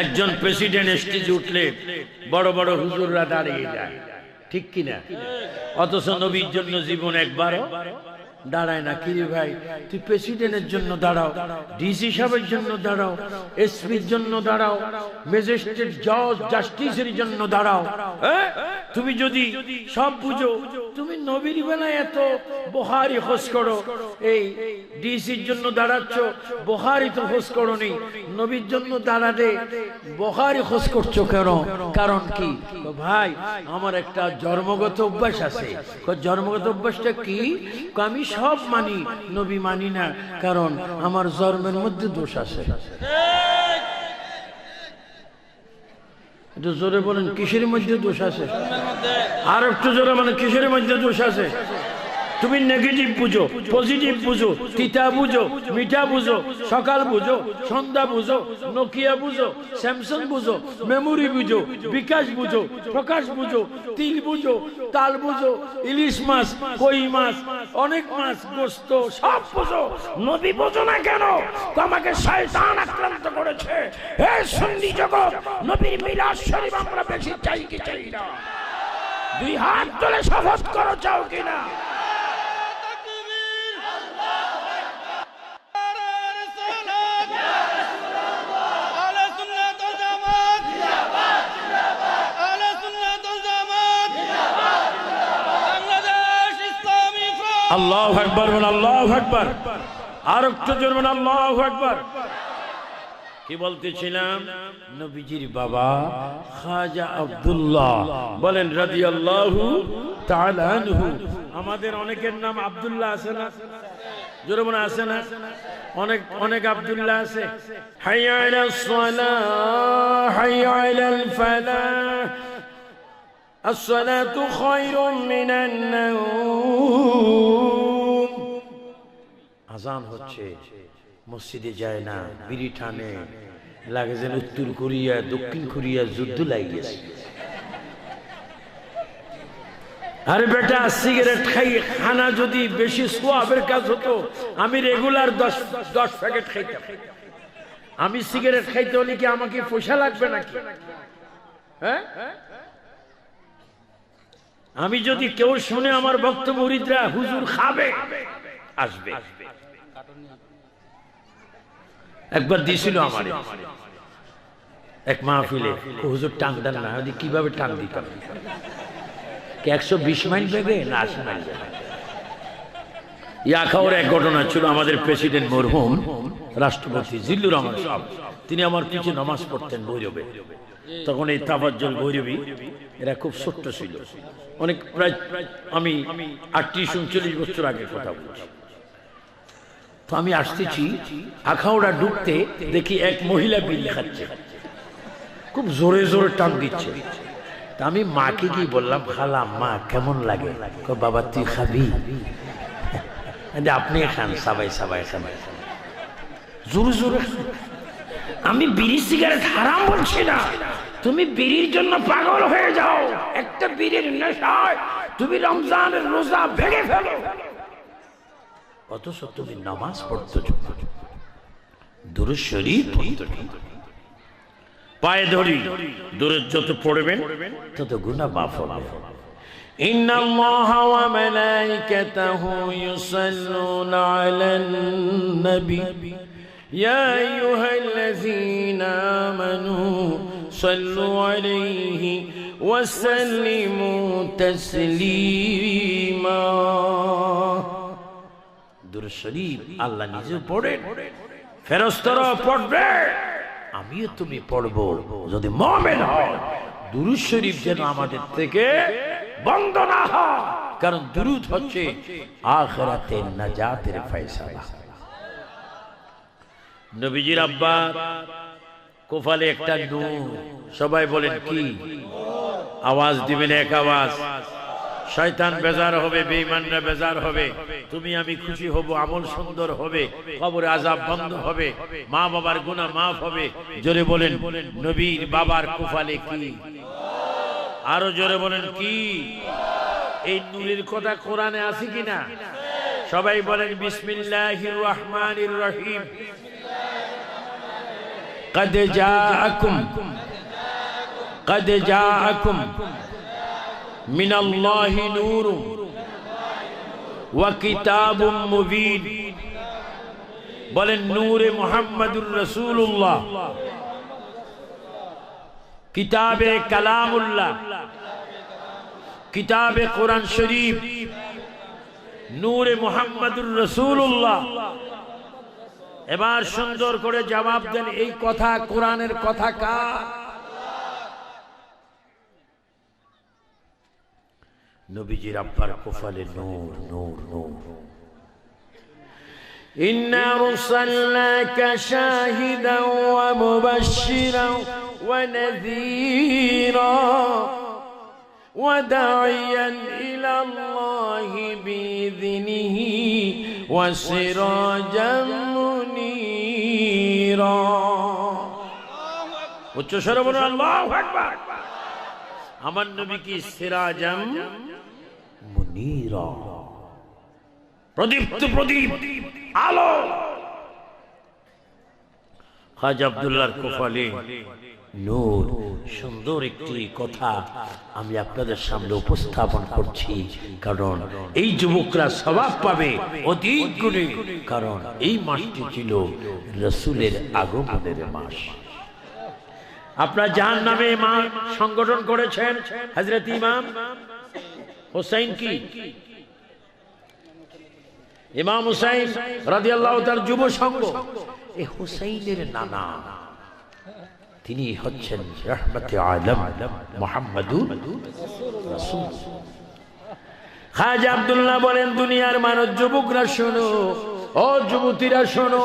একজন প্রেসিডেন্ট স্টেজে উঠলে বড় বড় হুজুররা দাঁড়িয়ে যায়, ঠিক কিনা? অথচ নবীর জন্য জীবন একবারও দাঁড়ায় না। কিরে ভাই, তুই প্রেসিডেন্টের জন্য দাঁড়াও, ডিসি সাহেবের জন্য দাঁড়াও, এসপির জন্য দাঁড়াও, ম্যাজিস্ট্রেট জজ জাস্টিসের জন্য দাঁড়াও, তুমি যদি সব বুঝো, তুমি নবীর বেলায় এত বুখারী খোঁজ করো, এই ডিসির জন্য দাঁড়াচ্ছ, বুখারী তো খোঁজ করো নি, নবীর জন্য দাঁড়াতে বুখারী খোঁজ করছো কেন? কারণ কি? ভাই আমার একটা জন্মগত অভ্যাস আছে। জন্মগত অভ্যাসটা কি? আমি সব মানি, নবী মানি না, কারণ আমার জন্মের মধ্যে দোষ আছে। একটু জোরে বলেন, কিসের মধ্যে দোষ আছে? আর একটু জোরে বলেন, কিসের মধ্যে দোষ আছে? তুমি নেগেটিভ বুঝো, পজিটিভ বুঝো, তিতা বুঝো, মিঠা বুঝো, সকাল বুঝো, সন্ধ্যা বুঝো, নোকিয়া বুঝো, স্যামসাং বুঝো, মেমোরি বুঝো, বিকাশ বুঝো, প্রকাশ বুঝো, তিল বুঝো, তাল বুঝো, ইলিশ মাছ, কই মাছ, অনেক মাছ, গোস্ত সব বুঝো, নবী বুঝো না কেন? আমাকে শয়তান আক্রান্ত করেছে। হে সুন্নি জগৎ, নবীর মিলাদ শরীফ আমরা বেশি চাই কি চাই না? দুই হাত তুলে শপথ করো, চাও কিনা? আল্লাহু আকবার, আল্লাহু আকবার, আর একটু জোরে বলুন আল্লাহু আকবার। কি বলতেছিলাম? নবীজির বাবা খাজা আব্দুল্লাহ বলেন রাদিয়াল্লাহু তাআলা আনহু। আমাদের অনেকের নাম আব্দুল্লাহ আছে না? জোরে বলুন, আছে না? অনেক অনেক আব্দুল্লাহ আছে। হাইয়া আলাস সালাহ, হাইয়া আলাল ফালাহ, আসসালাতু খায়রুম মিনান নাওম। আজান হচ্ছে, মসজিদে যায় না, বিড়ি টানে, লাগে যেন উত্তর কোরিয়া দক্ষিণ কোরিয়া যুদ্ধ লাগিয়েছে। আরে বেটা, সিগারেট খাই খানা যদি বেশি সোয়াবের কাজ হতো, আমি রেগুলার 10 প্যাকেট খাইতাম। আমি সিগারেট খাইতে হলে কি আমাকে পয়সা লাগবে নাকি? হ্যাঁ, আমি যদি কেউ শুনে আমার বক্তব্য, মুরিদরা হুজুর খাবে, আসবে। একবার দিছিল আমার এক মাহফিলে, হুজুর টান দেন না, কিভাবে টান দিতাম? 120 মাইল বেগে না 80 মাইল বেগে? ইয়াখাওয়ার এক ঘটনা ছিল। আমাদের প্রেসিডেন্ট মরহুম রাষ্ট্রপতি জিল্লুর রহমান সাহেব, তিনি আমার পিছনে নামাজ পড়তেন ভৈরবে। তখন এই তাফাজ্জল ভৈরবী এরা খুব ছোট্ট ছিল, অনেক, প্রায় আমি 38-39 বছর আগে কথা বলছি। তো আমি আসতেছি, আখাউড়া ঢুকতে দেখি এক মহিলা বিল খাচ্ছে, খুব জোরে জোরে টান দিচ্ছে। তা আমি মাকে কি বললাম, খালা মা কেমন লাগে? বাবা তুই খাবি? আপনি খান, সবাই সবাই সবাই জোরে জোরে। আমি বিড়ি সিগারেট হারাম বলছি না, তুমি বিড়ির জন্য পাগল হয়ে যাও, একটা বিড়ির নেশায় তুমি রমজানের রোজা ভেঙে ফেলো, অথচ তুমি নামাজ পড়তেছ, দুরূদ শরীফ পড়তেছ। পায়ে ধরি, দুরূদ যত পড়বেন তত গুনাহ মাফ হবে। ইন্নাল্লাহা ওয়া মালাইকাতাহু ইউসাল্লুনা আলান নবী ইয়া আইয়ুহাল্লাযীনা আমানু সাল্লু আলাইহি ওয়া সাল্লিমু তাসলিমা। দুরূদ শরীফ আল্লাহ নিজে পড়েন, ফেরেশতারা পড়বে, আমিও তুমি পড়বো যদি মুমিন হও। দুরূদ শরীফ যেন আমাদের থেকে বন্ধ না হয়, কারণ দুরূদ হচ্ছে আখিরাতের নাজাতের ফয়সালা। নবীজির আব্বা কোফালে একটা নূর, সবাই বলেন কি? আওয়াজ দিবেন এক আওয়াজ। শয়তান বেজার হবে, বেঈমানরা বেজার হবে, তুমি আমি খুশি হব, আমল সুন্দর হবে, কবরে আযাব বন্ধ হবে, মা বাবার গুনাহ মাফ হবে। জোরে বলেন নবীর বাবার কোফালে কি? আরো জোরে বলেন কি? এই নূরের কথা কোরআনে আছে কিনা? সবাই বলেন বিসমিল্লাহির রহমানির রহিম। قد جاءكم من الله نور وكتاب مبين বলেন নূরে মুহাম্মাদুর রাসূলুল্লাহ কিতাবে কালামুল্লাহ কিতাবে কোরআন শরীফ নূরে মুহাম্মাদুর রাসূলুল্লাহ। এবার সুন্দর করে জবাব দেন, এই কথা কোরআনের কথা কার? নবীজির আব্বার কপালে নূর নূর নূর। ইন্না আরসালনাকা শাহিদান ওয়া মুবাশশিরান ওয়া নাযীরা ওয়া দাঈয়ান ইলা আল্লাহি বিইذনিহি ওয়া সিরাজাম মুনীরা। উচ্চ স্বরে বলুন আল্লাহু আকবার। আমার নবী কি সিরাজাম মুনীরা, প্রদীপ্ত প্রদীপ আলো। খাজা আব্দুল্লাহর কপালে নূর। সুন্দর একটি কথা আমি আপনাদের সামনে উপস্থাপন করছি, কারণ এই যুবকরা সওয়াব পাবে অধিক গুণে, কারণ এই মাসটি ছিল রাসূলের আগমনের মাস। আপনারা জাহান্নামে মা সংগঠন করেছেন হযরত ইমাম হুসাইন কি ইমাম হুসাইন রাদিয়াল্লাহু তাআলা যুব সংঘ। এই হুসাইনের নানা তিনি হচ্ছেন রাহমাতে আলম মুহাম্মাদুর রাসূল। খাজা আব্দুল্লাহ বলেন, দুনিয়ার মানুষ, যুবকরা শোনো, ও যুবতীরা শোনো,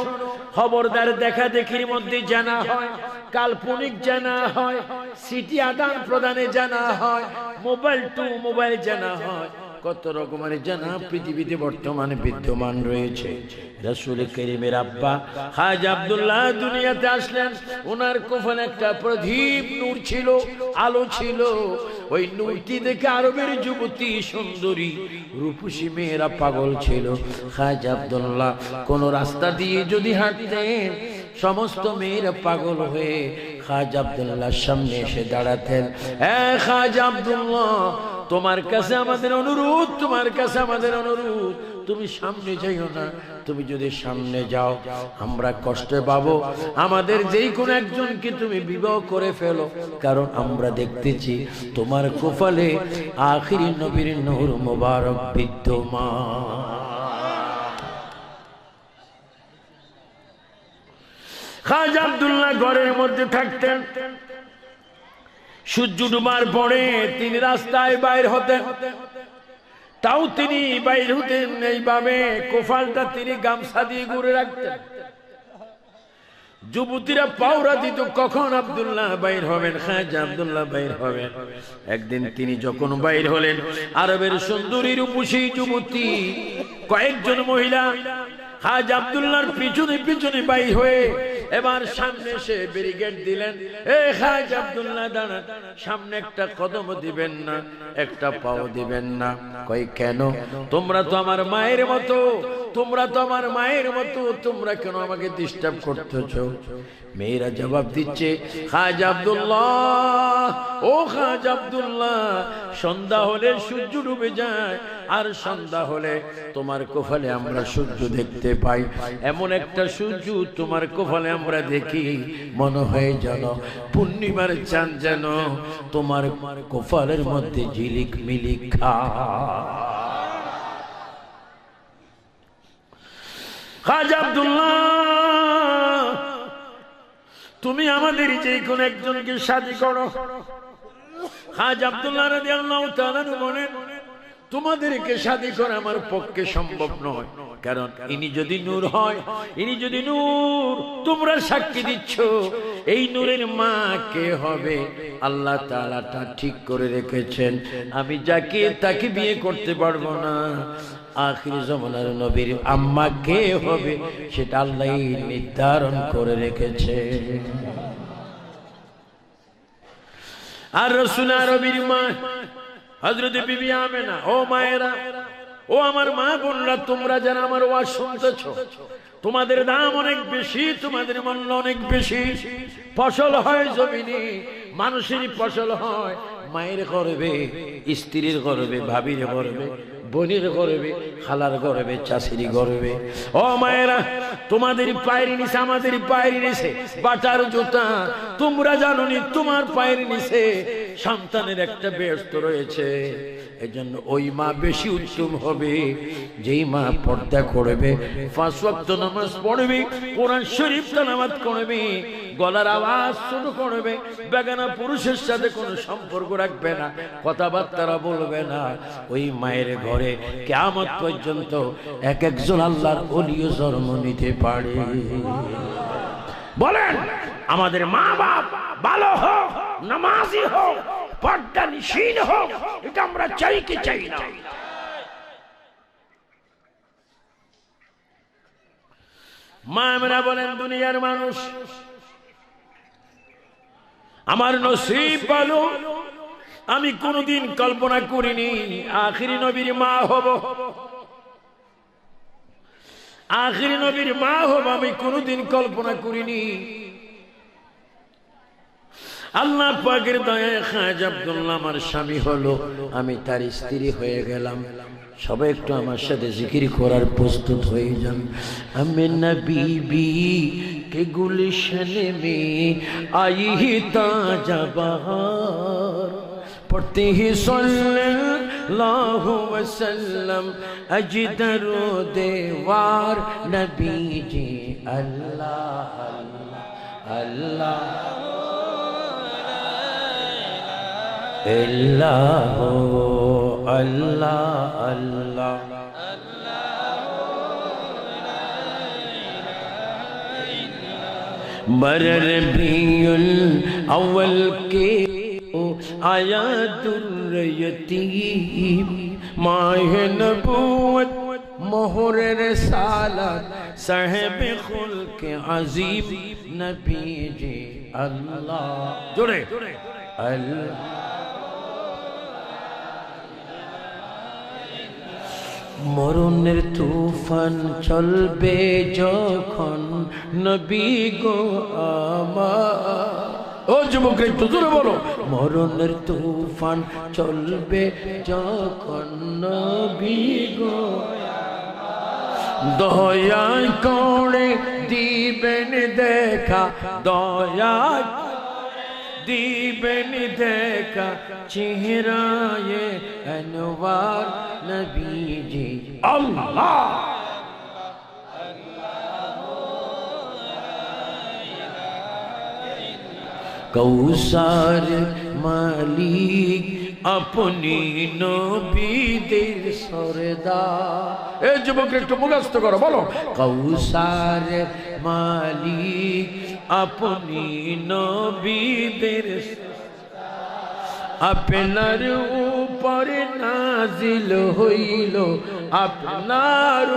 খবরদার দেখা দেখির মধ্যে জানা হয়, কাল্পনিক জানা হয়, সিটি আদান প্রদানে জানা হয়, মোবাইল টু মোবাইল জানা হয়, কত রকমের জানা পৃথিবীতে বর্তমানে বিদ্যমান রয়েছে। রাসূল কারীমের আব্বা খাজা আব্দুল্লাহ দুনিয়াতে আসলেন, ওনার কপালে একটা প্রদীপ নূর ছিল, আলো ছিল। ওই নূরটি দেখে আরবের যুবতী সুন্দরী রূপসী মেয়েরা পাগল ছিল। খাজা আব্দুল্লাহ কোন রাস্তা দিয়ে যদি হাঁটতেন, সমস্ত মেয়েরা পাগল হয়ে খাজা আব্দুল্লাহর সামনে এসে দাঁড়াতেন। খাজা আব্দুল্লাহ, তোমার কাছে আমাদের অনুরোধ, তোমার কাছে আমাদের অনুরোধ, তুমি সামনে যাইও না। তুমি যদি সামনে যাও আমরা কষ্টে পাবো। আমাদের যেই কোন একজনকে তুমি বিবাহ করে ফেলো, কারণ আমরা দেখতেছি তোমার কপালে আখিরি নবীর নূর মোবারক বিদ্যমান। খাজা আব্দুল্লাহ ঘরের মধ্যে থাকতেন। সূর্য ডুবার পরে তিনি রাস্তায় বাইর হতেন, তাও তিনি বাইর হতেন এইভাবে, কোফালটা তিনি গামছা দিয়ে ঘুরে রাখতেন। যুবতীরা পাওরা দিত কখন আব্দুল্লাহ বাইর হবেন, খাজা আব্দুল্লাহ বাইর হবেন। একদিন তিনি যখন বাইর হলেন, আরবের সুন্দরী রূপসী যুবতী কয়েকজন মহিলা খাজা আব্দুল্লাহর পিছনে পিছনে বাইর হয়ে এবার সামনে এসে ব্যারিকেড দিলেন। খাজা আব্দুল্লাহ দাঁড়ান, সামনে একটা কদম দিবেন না, একটা পাও দিবেন না। কই কেন? তোমরা তো আমার মায়ের মতো, তোমরা তো আমার মায়ের মতো, তোমরা কেন আমাকে ডিস্টার্ব করতেছো? মেয়েরা জবাব দিচ্ছে, খাজা আব্দুল্লাহ, ও খাজা আব্দুল্লাহ, সন্ধ্যা হলে সূর্য ডুবে যায়, আর সন্ধ্যা হলে তোমার কপালে আমরা সূর্য দেখতে পাই। এমন একটা সূর্য তোমার কপালে আমরা দেখি, মনে হয় যেন পূর্ণিমার চাঁদ যেন তোমার কপালের মধ্যে ঝিলিক মিলিক খাজা আব্দুল্লাহ, তুমি আমাদের যে কোন একজনকে শাদী করো। খাজা আব্দুল্লাহ রাদিয়াল্লাহু তাআলা বলেন, তোমাদেরকে শাদী করা আমার পক্ষে সম্ভব নয়, কারণ ইনি যদি নূর হয়, ইনি যদি নূর, তোমরা সাক্ষী দিচ্ছ, এই নূরের মা কে হবে? আল্লাহ তাআলা তা ঠিক করে রেখেছেন, আমি যাকে তাকে বিয়ে করতে পারবো না। আখির জামানার নবীর আম্মা কে হবে সেটা আল্লাহ নির্ধারণ করে রেখেছে। আর রাসূল নবীর মা হযরত বিবি আমেনা, ও মায়েরা, ও আমার মা বোনরা, তোমরা যারা আমার ওয়াজ শুনতেছ, তোমাদের দাম অনেক বেশি, তোমাদের মূল্য অনেক বেশি। ফসল হয় জমিনে, মানুষেরই ফসল হয় মায়ের গর্ভে, স্ত্রীর গর্ভে, ভাবির গর্ভে, বোনের গর্ভে, খালার গর্ভে, চাষির গর্ভে। ও মায়েরা, তোমাদের পায়ের নিচে আমাদের পায়ের নিচে বাটার জুতা। তোমরা জানোনি তোমার পায়ের নিচে সন্তানের একটা ব্যস্ত রয়েছে। এজন্য ওই মা বেশি উত্তম হবে যেই মা পর্দা করবে, 5 ওয়াক্ত নামাজ পড়বে, কোরআন শরীফ তেলাওয়াত করবে, গলার আওয়াজ শুরু করবে, বেগানা পুরুষের সাথে কোনো সম্পর্ক রাখবে না, কথাবার্তা বলবে না। ওই মায়ের ঘরে কিয়ামত পর্যন্ত এক একজন আল্লাহর ওলিও জন্ম নিতে পারে। বলেন আমাদের মা বাপ ভালো হোক, নামাজি হোক, পর্দা নিশীন হোক, এটা আমরা চাই কি চাই না? মা আমরা বলেন দুনিয়ার মানুষ, আমার নসিব ভালো, আমি কোনদিন কল্পনা করিনি আখিরি নবীর মা হব। আখিরি নবীর মা হব আমি কোনদিন কল্পনা করিনি। আল্লাহ পাকের দয়ায় খাজা আব্দুল্লাহ আমার স্বামী হলো, আমি তার স্ত্রী হয়ে গেলাম। সবাই একটু আমার সাথে জিকির করার প্রস্তুত হয়ে যান। আমি নবী কে গুলশনে মে আই হি তাজা বাহার, পড়তে হি সাল্লাল্লাহু ওয়াসাল্লাম আজদরু দেওয়ার নবী জি। আল্লাহ আল্লাহ আল্লাহ আল্লাহ আল্লাহ बरर बीउल अव्वल के आया दुर्यतीम, माह नबूवत मोहर रिसालत साहिब खुल्क अजीम नबी जी। अल्लाह जोड़े अल्लाह। মরণের তুফান চলবে যখন নবী গো আমার। ও যুবক একটু জোরে বলো, মরণের তুফান চলবে যখন নবী গো দয়া করে দিবেন দেখা, দয়া দিবেন দেখা চেহারায়ে আনওয়ার নবী জি। আল্লাহ কৌসার মালিক আপনি নবীদের সরদার। এ যুবক একটু মুখস্থ করো, বলো কৌসার মালিক আপনি নবীদের, আপনার উপর নাজিল হইল, আপনার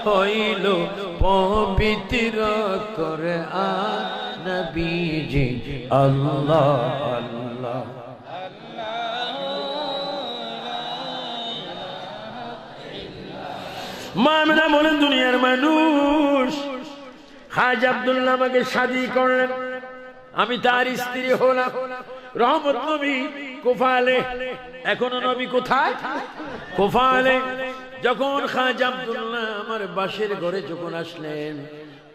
হইল পবিত্র কোরআন নবীজি। আল্লাহ আল্লাহ মামলা বলেন দুনিয়ার মানুষ, খাজা আব্দুল্লাহ আমাকে শাদী করলেন, আমি তার স্ত্রী হলাম। রহমত নবী কুফালে, এখনো নবী কোথায়? কুফালে। যখন খাজা আব্দুল্লাহ আমার বাসের ঘরে যখন আসলেন,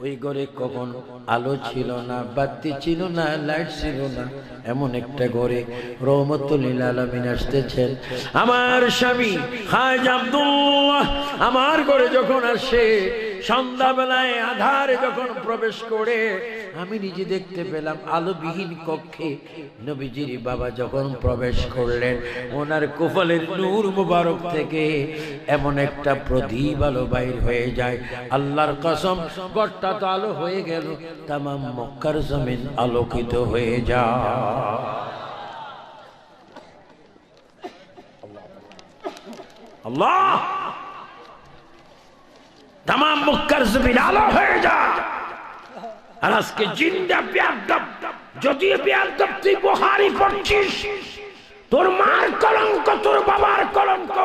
ওই ঘরে কখন আলো ছিল না, বাতি ছিল না, লাইট ছিল না, এমন একটা ঘরে রহমতুল লিল আলামিন আসতেছেন। আমার স্বামী খাজা আব্দুল্লাহ আমার ঘরে যখন আসে, সন্ধ্যাবেলায় আধারে যখন প্রবেশ করে, আমি নিজে দেখতে পেলাম আলোবিহীন কক্ষে নবীজির বাবা যখন প্রবেশ করলেন, ওনার কপালের নূর মুবারক থেকে এমন একটা প্রদীপ আলো বাইর হয়ে যায়। আল্লাহর কসম, ঘরটা তো আলো হয়ে গেল, তামাম মক্কার জমিন আলোকিত হয়ে যায়। আল্লাহ, তামাম মক্কার জমিন আলো হয়ে যায়। আর আজকে জিন্দা বেয়াদব, যদিও বেয়াদব তুই বুখারী পড়ছিস, তোর মার কলঙ্ক, তোর বাবার কলঙ্ক।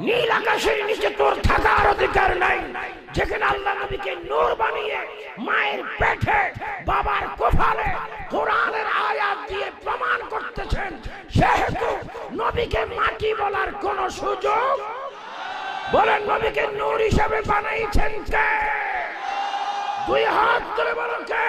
নীল আকাশের নিচে তোর থাকার অধিকার নাই। যেখানে আল্লাহ নবীকে নূর বানিয়ে মায়ের পেটে বাবার কোফালে কোরআনের আয়াত দিয়ে প্রমাণ করতেছেন, সেহেতু নবীকে মাটি বলার কোন সুযোগ। বলেন নবীকে নূর হিসেবে বানাইছেন কে? দুই হাত তুলে বলেন কে?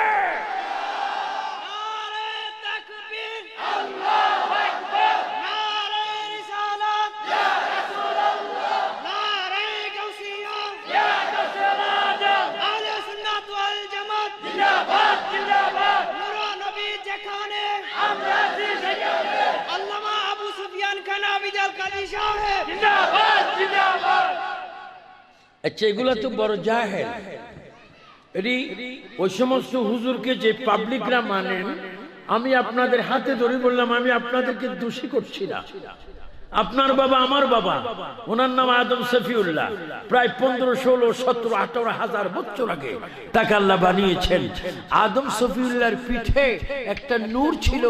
আচ্ছা, এগুলা তো বড় জাহেল। ওই সমস্ত হুজুরকে যে পাবলিকরা মানেন, আমি আপনাদের হাতে ধরে বললাম, আমি আপনাদেরকে দোষী করছি না। আপনার বাবা আমার বাবা, ওনার নাম আদম সফিউল্লাহ। প্রায় 15, 16, 17, 18 হাজার বছর আগে তাকে আল্লাহ বানিয়েছেন। আদম সফিউল্লাহর পিঠে একটা নূর ছিল।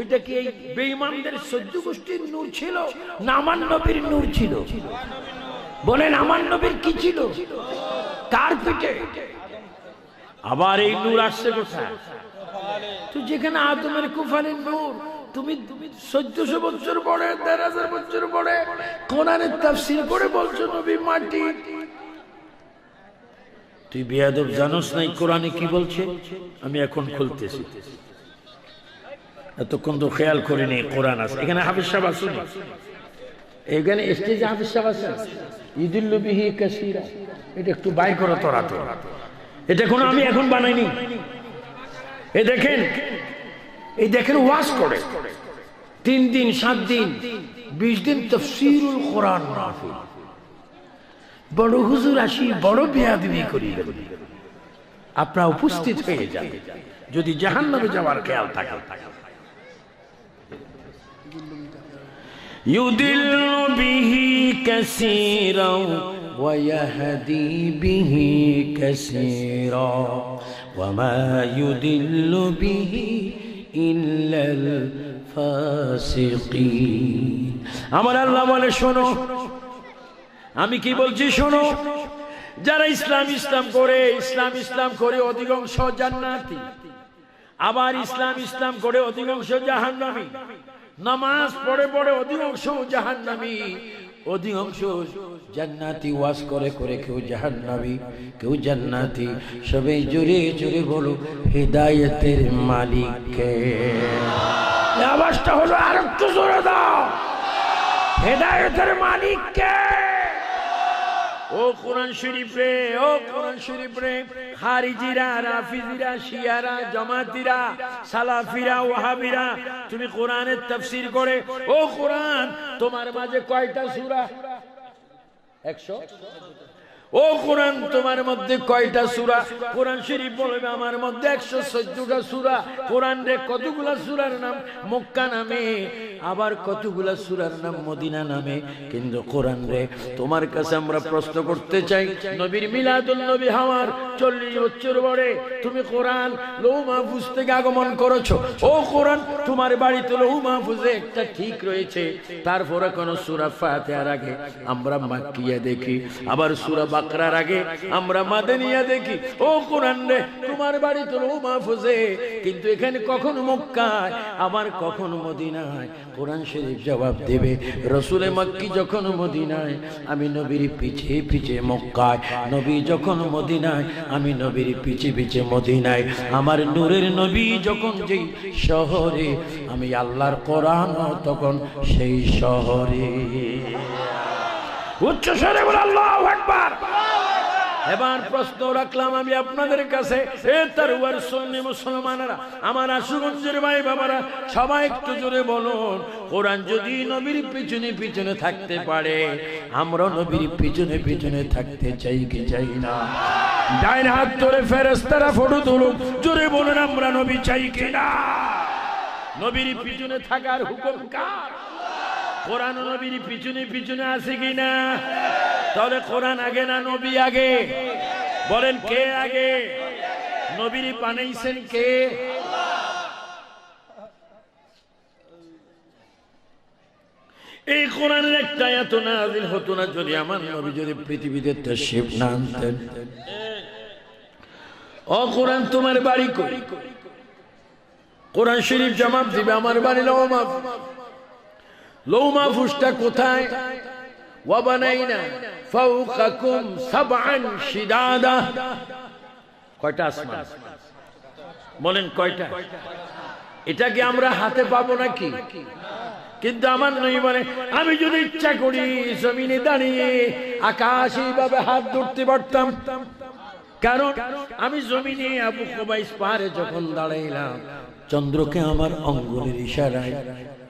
এটা কি এই বেঈমানদের 14 গোষ্ঠীর নূর ছিল না আমার নবীর নূর ছিল? বলেন আমার নবীর কি ছিল? কার পিঠে? আবার এই নূর আসছে কোথায়? তো যেখানে আদমের কুফালের নূর, তুমি 1400 বছর পরে, 1000 বছর পরে কোরআনের তাফসীর করে বলছো নবী মাটি। তুই বেয়াদব, জানোস নাই কোরআনে কি বলছে? আমি এখন খুলতেছি, এতক্ষণ তো খেয়াল করিনি। কোরআন আছে এখানে, হাফেজ সাহেব আসুন, এখানে স্টেজে হাফেজ সাহেব আছেন। ইউদিল্লু বিহি কাসীরা, এটা একটু বাই করো তোরা। তো এটা কোনো আমি এখন বানাইনি। এই দেখেন ওয়াজ করে 3 দিন, 7 দিন, 20 দিন তাফসীরুল কোরআন মাহফিল। বড় হুজুর আসি বড় বেয়াদবি করিবেন, আপনারা উপস্থিত হয়ে যান যদি জাহান্নামে যাওয়ার খেয়াল থাকে। ইউদিল্লু বিহি কাসীরা ওয়া ইয়াহদি বিহি কাসীরা ওয়া মা ইউদিল্লু বিহি ইল্লাল ফাসিকিন। আমার আল্লাহ বলে, শোনো আমি কি বলছি, শোনো। যারা ইসলাম করে অধিকাংশ জান্নাতি, আবার ইসলাম করে অধিকাংশ জাহান্নামী। নামাজ পড়ে অধিকাংশ জাহান্নামী, অধিকাংশ জান্নাতি। ওয়াজ করে কেউ জাহান্নামী কেউ জান্নাতি। সবাই জোরে জোরে বলো, হিদায়াতের মালিক কে? আওয়াজটা হলো আর একটু জোরে দাও, হিদায়াতের মালিক কে? ও কোরআন শরীফ রে খারিজিরা, রাফিজিরা, শিয়ারা, জামাতিরা, সালাফিরা, ওয়াহাবিরা, তুমি কোরআনের তাফসীর করে, ও কোরআন তোমার মাঝে কয়টা সূরা? 100। ও কোরআন তোমার মধ্যে কয়টা সূরা? কোরআন শরীফ বলবে আমার মধ্যে 114টা সূরা। কোরআন রে কতগুলা সূরার নাম মক্কা নামে, আবার কতগুলা সূরার নাম মদিনা নামে। কিন্তু কোরআন রে তোমার কাছে আমরা প্রশ্ন করতে চাই, নবীর মিলাদুন নবী হওয়ার 40 বছর পরে তুমি কোরআন লৌহ মাহফুজ থেকে আগমন করেছো। ও কোরআন তোমার বাড়িতে লৌহ মাহফুজে একটা ঠিক রয়েছে, তারপরে কোন সূরা ফাতিহার আগে আমরা মাক্কিয়া দেখি, আবার সূরা বাকরার আগে আমরা মাদানিয়া দেখি। ও কোরআন রে তোমার বাড়ি তো লৌহ মাহফুজে, কিন্তু এখানে কখনো মক্কায় আবার কখনো মদিনায়। কোরআন শরীফ জবাব দেবে, রসুলে মক্কি যখন মদিনায় আমি নবীর পিছে পিছে মক্কায়, নবী যখন মদিনায় আমি নবীর পিছে পিছে মদিনায়। আমার নূরের নবী যখন যেই শহরে, আমি আল্লাহর কোরআন তখন সেই শহরে। উচ্চ স্বরে বলে আল্লাহু আকবার। এবার প্রশ্ন রাখলাম আমি আপনাদের কাছে, এ তারুয়ার সুন্নি মুসলমানেরা, আমার আশুগঞ্জের ভাই বাবারা, সবাই একটু জোরে বলুন, কোরআন যদি নবীর পিছনে পিছনে থাকতে পারে, আমরা নবীর পিছনে পিছনে থাকতে চাই কি চাই না? ডাইন হাত ধরে ফেরেশতারা ফটো তুলুক, জোরে বলুন আমরা নবী চাই কি না? নবীর পিছনে থাকার হুকুম কার? কোরআন নবীর পিছনে পিছনে আছে কিনা? তাহলে কোরআন আগে না নবী আগে? বলেন কে আগে? নবীর বানাইছেন কে? এই কোরআনের একটা আয়াত নাযিল হতো না যদি আমার নবী যদি পৃথিবীতে তাশরীফ না আনতেন। ও কোরআন তোমার বাড়ি কই? কোরআন শরীফ জবাব দিবে আমার বাড়ি লৌহ মাহফুজ। লৌহ মাহফুজটা কোথায়? ওয়া বানাইনা ফাওকাকুম সাবআন শিদাদা। কয়টা আসমান বলেন? কয়টা? এটা কি আমরা হাতে পাবো নাকি? কিন্তু আমার নবী বলে আমি যদি ইচ্ছা করি জমিনে দাঁড়িয়ে আকাশ এইভাবে হাত ধরতে পারতাম। কারণ আমি জমিনে আবু কুবাইস পাহাড়ে যখন দাঁড়াইলাম, চন্দ্রকে আমার আঙ্গুলের ইশারায়,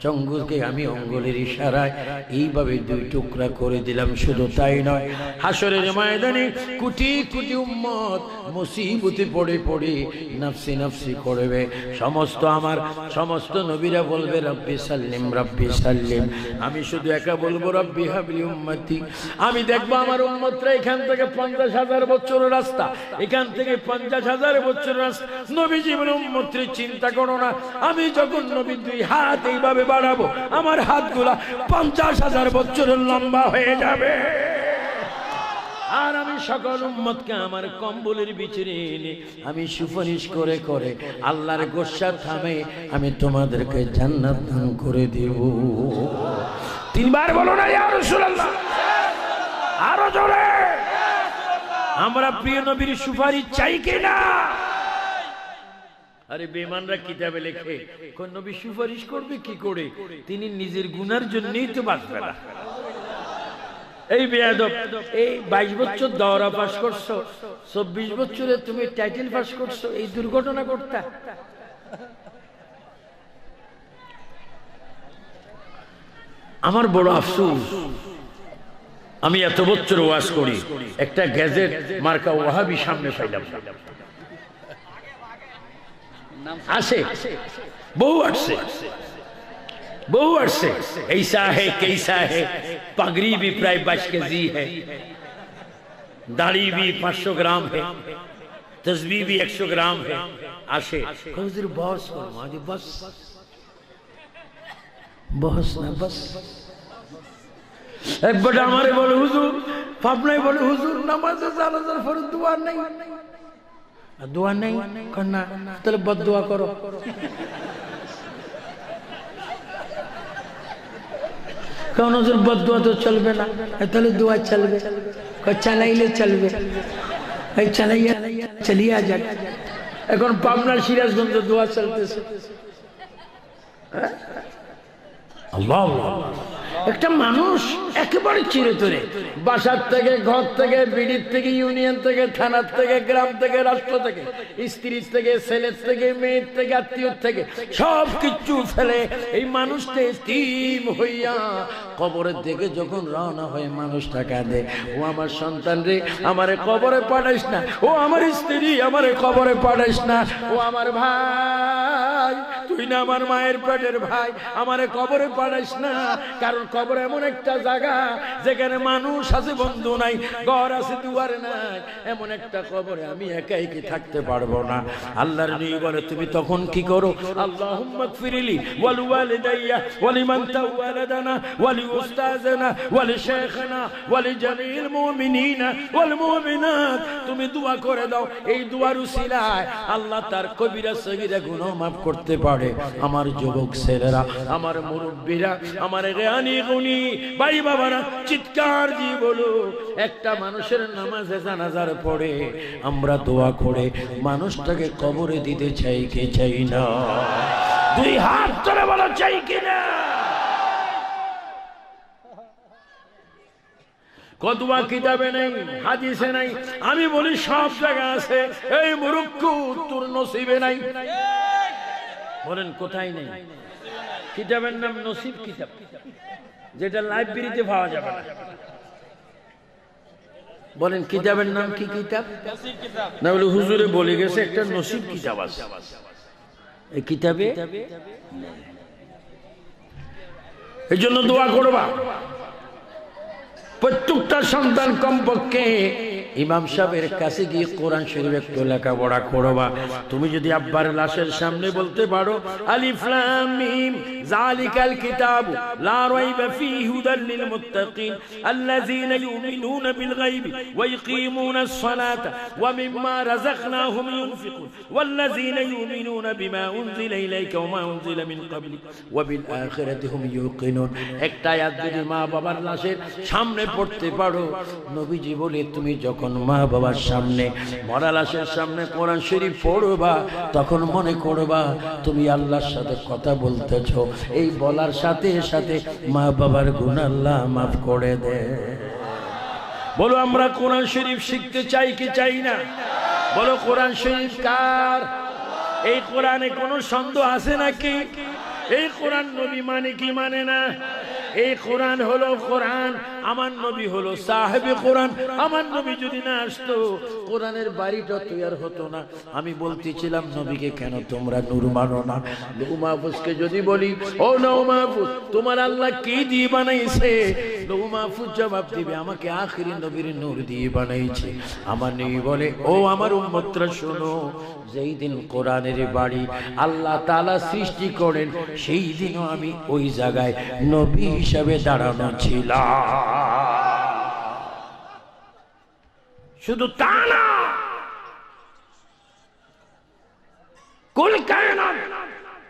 চন্দ্রকে আমি আঙ্গুলের ইশারায় এইভাবে দুই টুকরা করে দিলাম। শুধু তাই নয়, হাসরের ময়দানে কোটি কোটি উম্মত মুসিবতে পড়ে পড়ে নফসি নফসি করবে। সমস্ত নবীরা বলবে রব্বি সাল্লিম রব্বি সাল্লিম। আমি শুধু একা বলবো রব্বি হাবলি উম্মতি। আমি দেখবো আমার উম্মতরা এখান থেকে 50,000 বছরের রাস্তা, এখান থেকে 50,000 বছরের রাস্তা। নবীজি বলে উম্মতরে চিন্তা করো না, আমি যখন নবীর দুই হাত এইভাবে বাড়াবো, আমার হাতগুলা 50,000 বছরের লম্বা হয়ে যাবে। আর আমি সকল উম্মতকে আমার কম্বলের ভিতরে এনে আমি সুপারিশ করে করে আল্লাহর গোসা থামে আমি তোমাদেরকে জান্নাত দান করে দেব। 3 বার বলো না ইয়া রাসূলুল্লাহ, আরো জোরে। আমরা প্রিয় নবীর সুপারিশ চাই কিনা? আরে বেঈমানরা কিতাবে লেখে কোন নবী সুপারিশ করবে কি করে? তিনি নিজের গুনার জন্যই তো বাঁচবে না। এই বেয়াদব, এই 22 বছর দওরা পাস করছো, 24 বছরে তুমি টাইটেল পাস করছো, এই দুর্ঘটনা ঘটতা। আমার বড় আফসোস, আমি এত বছর ওয়াজ করি, একটা গ্যাজেট মার্কা ওয়াহাবি সামনে পাইলাম। আসে বহু আসছে, बहु अरसे ऐसा है कैसा है, पगड़ी भी प्राय 22 केजी है, दाढ़ी भी 500 ग्राम है, तस्बीह भी 100 ग्राम है। आशे हुजूर बस मादी बस बस ना बस। एक बड़ा हमारे बोले हुजूर, पापने बोले हुजूर नमाज ज़्यादा फर्ज दुआ नहीं, दुआ नहीं करना तो बद दुआ करो। कौन हुजूर बद दुआ तो चलबे ना, ताहले दुआ चलबे, चालाइले चलबे, चालाइया चलिया जाक। এখন পাবনার সিরাজগঞ্জ দোয়া চলতেছে। আল্লাহ আল্লাহ, একটা মানুষ একেবারে চিরতরে বাসার থেকে, ঘর থেকে, বিড়ির থেকে, ইউনিয়ন থেকে, থানার থেকে, গ্রাম থেকে, রাষ্ট্র থেকে, স্ত্রীর থেকে, ছেলের থেকে, মেয়ের থেকে, আত্মীয় থেকে সব কিছু ফেলে এই মানুষটা এতিম হইয়া কবরের দিকে যখন রওনা হয়ে মানুষটা কাঁদে, ও আমার সন্তান রে আমারে কবরে পাঠাইস না, ও আমার স্ত্রী আমারে কবরে পাঠাইস না, ও আমার ভাই তুই না আমার মায়ের পেটের ভাই, আমারে কবরে পাঠাইস না। কারণ কবর এমন একটা জায়গা যেখানে মানুষ আছে, বন্ধু নাই, ঘর আছে, দুয়ার নাই, এমন একটা কবরে আমি একাই কি থাকতে পারবো না। আল্লাহর নবী বলে তুমি তখন কি করো? আল্লাহুম্মা গফিরলি ওয়াল ওয়ালিদাইয়া ওয়ালিমান তাওয়ালাদানা ওয়ালি উস্তাযানা ওয়ালি শাইখানা ওয়ালি জামিল মুমিনিনা ওয়াল মুমিনাত। তুমি দোয়া করে দাও, এই দুয়ার উসিলায় আল্লাহ তার কবিরা সগীরা গুনাহ maaf করতে পারে। আমার যুবক ছেলেরা, আমার মুরব্বিরা, আমার জ্ঞানী গুণী ভাই বাবারা চিৎকার দিয়ে বলো, একটা মানুষের নামাজে জানাজার পড়ে আমরা দোয়া করে মানুষটাকে কবরে দিতে চাই কি চাই না? 2 হাত ধরে বলো চাই কিনা? কতবা কিতাবে নেই, হাদিসে নাই, আমি বলি সব জায়গা আছে, এই মূর্খ তোর নসিবে নাই। বলেন কোথায় নেই? কিতাবের নাম নসিব কিতাব, যেটা লাইব্রেরিতে পাওয়া যাবে না। বলেন কিতাবের নাম কি কিতাব? না বলে হুজুরে বলে গেছে একটা নসিব কিতাব আছে, এই কিতাবে এই জন্য দোয়া করবা প্রত্যেকটা সন্তান কমপক্ষে ইমাম সাহেবের কাছে গিয়ে কোরআন শরীফ একটু লেখাপড়া করবা। তুমি যদি আব্বার লাশের সামনে বলতে পারো আলিফ লাম মিম যালিকাল কিতাবু লা রাইবা ফীহি হুদাল লিল মুত্তাকিন আল্লাযীনা ইউমিনুনা বিল গায়বি ওয়া ইয়ুকিমুনাস সালাতা ওয়া মিম্মা রাযাকনাহুম ইউনফিকুন ওয়াল্লাযীনা ইউমিনুনা বিমা উনজিলা ইলাইকা ওয়া মা উনজিলা মিন ক্বাবলিক ওয়া বিল আখিরাতি হুম ইউকিনুন। একটা আয়াত যদি মা বাবার লাশের সামনে পড়তে পারো, নবীজি বলে তুমি যখন মা বাবার সামনে মরা লাশের সামনে কোরআন শরীফ পড়বা, তখন মনে করবা তুমি আল্লাহর সাথে কথা বলতেছ। এই বলার সাথে সাথে মা বাবার গুনাহ আল্লাহ মাফ করে দে। বলো আমরা কোরআন শরীফ শিখতে চাই কি চাই না? বলো কোরআন শরীফ কার? এই কোরআনে কোনো সন্দেহ আছে নাকি? এই কোরআন নবী মানে কি মানে না? এই কোরআন হলো কোরআন, আমার নবী হলো সাহেবে কোরআন। আমার নবী যদি না আসতো কোরআনের বাড়িটা তৈরি হতো না। আমি বলতেছিলাম নবীকে কেন তোমরা নূর মানো না? লৌহ মাহফুজকে যদি বলি ও লৌহ মাহফুজ তোমার আল্লাহ কি দিয়ে বানাইছে, লৌহ মাহফুজ জবাব দিবে আমাকে আখিরি নবীর নূর দিয়ে বানাইছে। আমার নবী বলে ও আমার উম্মতরা শোনো, যেই দিন কোরআনের বাড়ি আল্লাহ তাআলা সৃষ্টি করেন সেই দিনও আমি ওই জায়গায় নবী হিসাবে দাঁড়ানো ছিলাম। শুধু তা না, কুল কায়নাত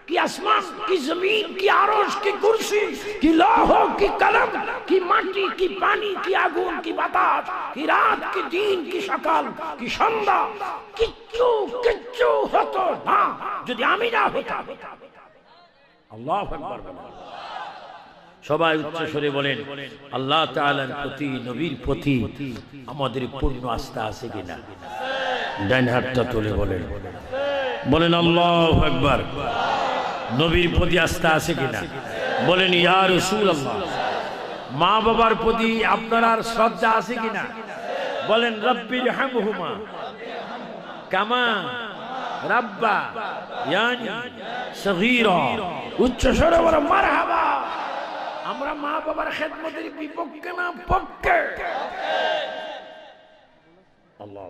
কি আসমান কি জমিন কি আরশ কি কুরসি কি লৌহ কি কলম কি মাটি কি পানি কি আগুন কি বাতাস কি রাত কি দিন কি সকাল কি সন্ধ্যা কিচ্ছু কিচ্ছু হতো না যদি আমি না হতাম। আল্লাহু আকবার। সবাই উচ্চ স্বরে বলেন আল্লাহ তাআলার প্রতি নবীর প্রতি আমাদের পূর্ণ আস্থা আছে কিনা? ডান হাতটা তুলে বলেন, বলেন আল্লাহু আকবার। নবীর প্রতি আস্থা আছে কিনা? বলেন ইয়া রাসূলুল্লাহ। মা বাবার প্রতি আপনার আর শ্রদ্ধা আছে কিনা? বলেন রব্বির হামহুমা কামা রাব্বা ইয়ানি সগীরা। উচ্চ স্বরে বলেন মারহাবা। আমরা মা বাবার খেদমতের বিপক্ষে না পক্ষে? আল্লাহ